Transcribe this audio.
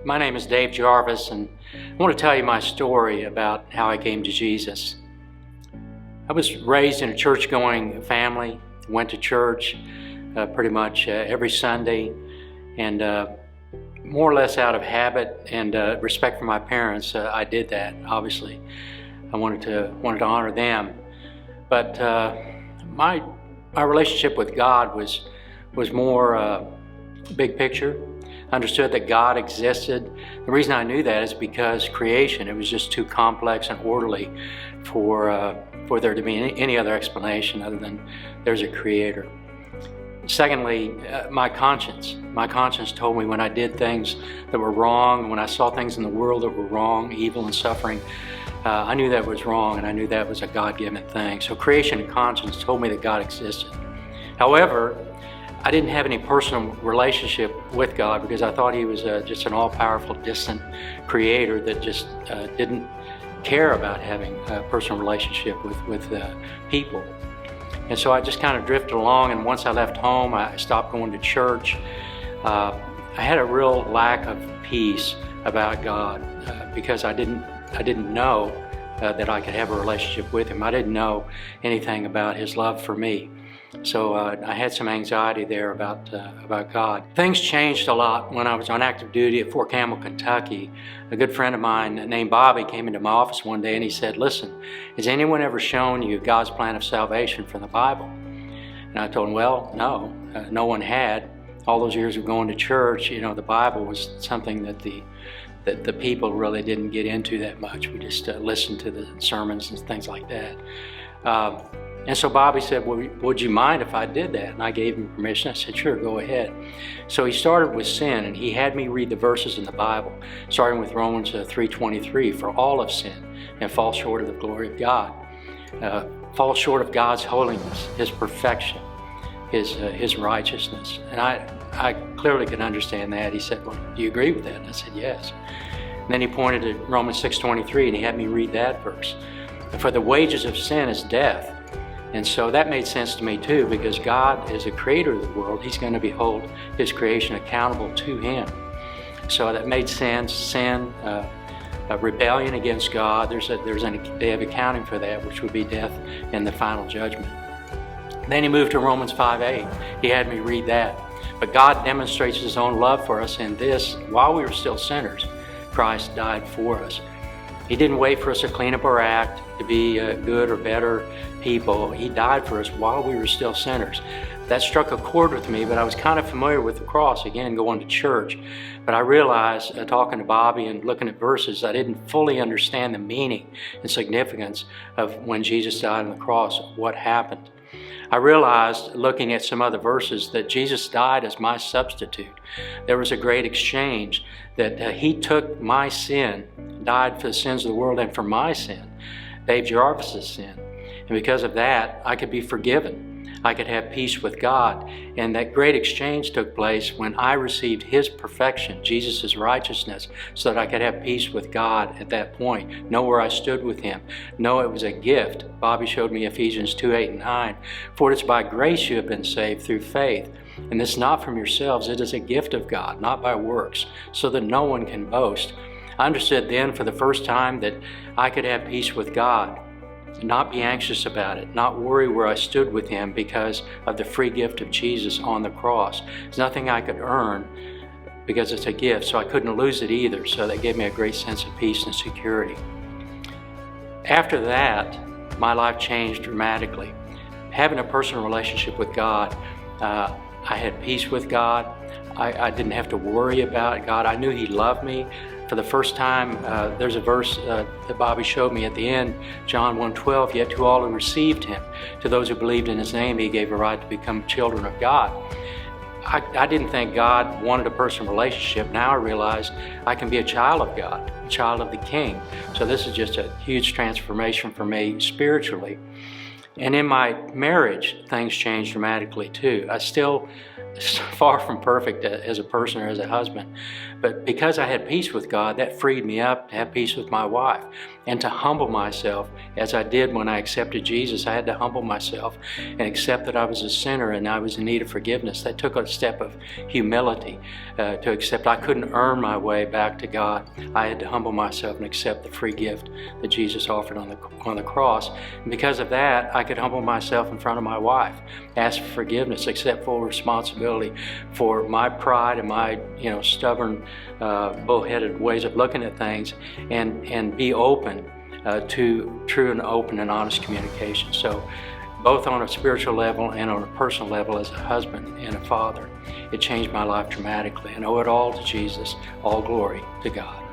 My name is Dave Jarvis, and I want to tell you my story about how I came to Jesus. I was raised in a church-going family, went to church pretty much every Sunday, and more or less out of habit and respect for my parents, I did that. Obviously, I wanted to honor them, but my relationship with God was more big picture. I understood that God existed. The reason I knew that is because creation, it was just too complex and orderly for there to be any other explanation other than there's a creator. Secondly, my conscience told me when I did things that were wrong, when I saw things in the world that were wrong, evil and suffering, I knew that was wrong, and I knew that was a God-given thing. So creation and conscience told me that God existed. However, I didn't have any personal relationship with God because I thought He was just an all-powerful, distant creator that just didn't care about having a personal relationship with people. And so I just kind of drifted along, and once I left home, I stopped going to church. I had a real lack of peace about God because I didn't know that I could have a relationship with Him. I didn't know anything about His love for me. So I had some anxiety there about God. Things changed a lot when I was on active duty at Fort Campbell, Kentucky. A good friend of mine named Bobby came into my office one day and he said, "Listen, has anyone ever shown you God's plan of salvation from the Bible?" And I told him, "Well, no, no one had. All those years of going to church, the Bible was something that the people really didn't get into that much. We just listened to the sermons and things like that." And so Bobby said, "Well, would you mind if I did that?" And I gave him permission. I said, "Sure, go ahead." So he started with sin, and he had me read the verses in the Bible, starting with Romans 3:23, "For all have sinned and fall short of the glory of God." Fall short of God's holiness, His perfection, His righteousness. And I clearly could understand that. He said, "Well, do you agree with that?" And I said, "Yes." And then he pointed to Romans 6:23, and he had me read that verse. "For the wages of sin is death." And so that made sense to me too, because God is the creator of the world. He's going to hold His creation accountable to Him. So that made sense. Sin, rebellion against God, there's a day of accounting for that, which would be death and the final judgment. Then he moved to Romans 5:8. He had me read that. "But God demonstrates His own love for us in this: while we were still sinners, Christ died for us." He didn't wait for us to clean up our act, to be good or better people. He died for us while we were still sinners. That struck a chord with me, but I was kind of familiar with the cross, again, going to church. But I realized, talking to Bobby and looking at verses, I didn't fully understand the meaning and significance of when Jesus died on the cross, what happened. I realized, looking at some other verses, that Jesus died as my substitute. There was a great exchange, that He took my sin, died for the sins of the world and for my sin, Dave Jarvis' sin. And because of that, I could be forgiven. I could have peace with God. And that great exchange took place when I received His perfection, Jesus' righteousness, so that I could have peace with God at that point, know where I stood with Him, know it was a gift. Bobby showed me Ephesians 2:8 and 9. "For it is by grace you have been saved through faith. And this not from yourselves, it is a gift of God, not by works, so that no one can boast." I understood then for the first time that I could have peace with God, not be anxious about it, not worry where I stood with Him because of the free gift of Jesus on the cross. It's nothing I could earn because it's a gift, so I couldn't lose it either. So that gave me a great sense of peace and security. After that, my life changed dramatically. Having a personal relationship with God, I had peace with God. I didn't have to worry about God. I knew He loved me. For the first time, there's a verse that Bobby showed me at the end, John 1:12, "Yet to all who received Him, to those who believed in His name, He gave a right to become children of God." I didn't think God wanted a personal relationship. Now I realize I can be a child of God, a child of the King. So this is just a huge transformation for me spiritually. And in my marriage, things changed dramatically too. I still far from perfect as a person or as a husband, but because I had peace with God, that freed me up to have peace with my wife and to humble myself as I did when I accepted Jesus. I had to humble myself and accept that I was a sinner and I was in need of forgiveness. That took a step of humility to accept I couldn't earn my way back to God. I had to humble myself and accept the free gift that Jesus offered on the cross. And because of that, I could humble myself in front of my wife, ask for forgiveness, accept full responsibility for my pride and my stubborn, bullheaded ways of looking at things, and be open to true and open and honest communication. So both on a spiritual level and on a personal level as a husband and a father, it changed my life dramatically. And I owe it all to Jesus, all glory to God.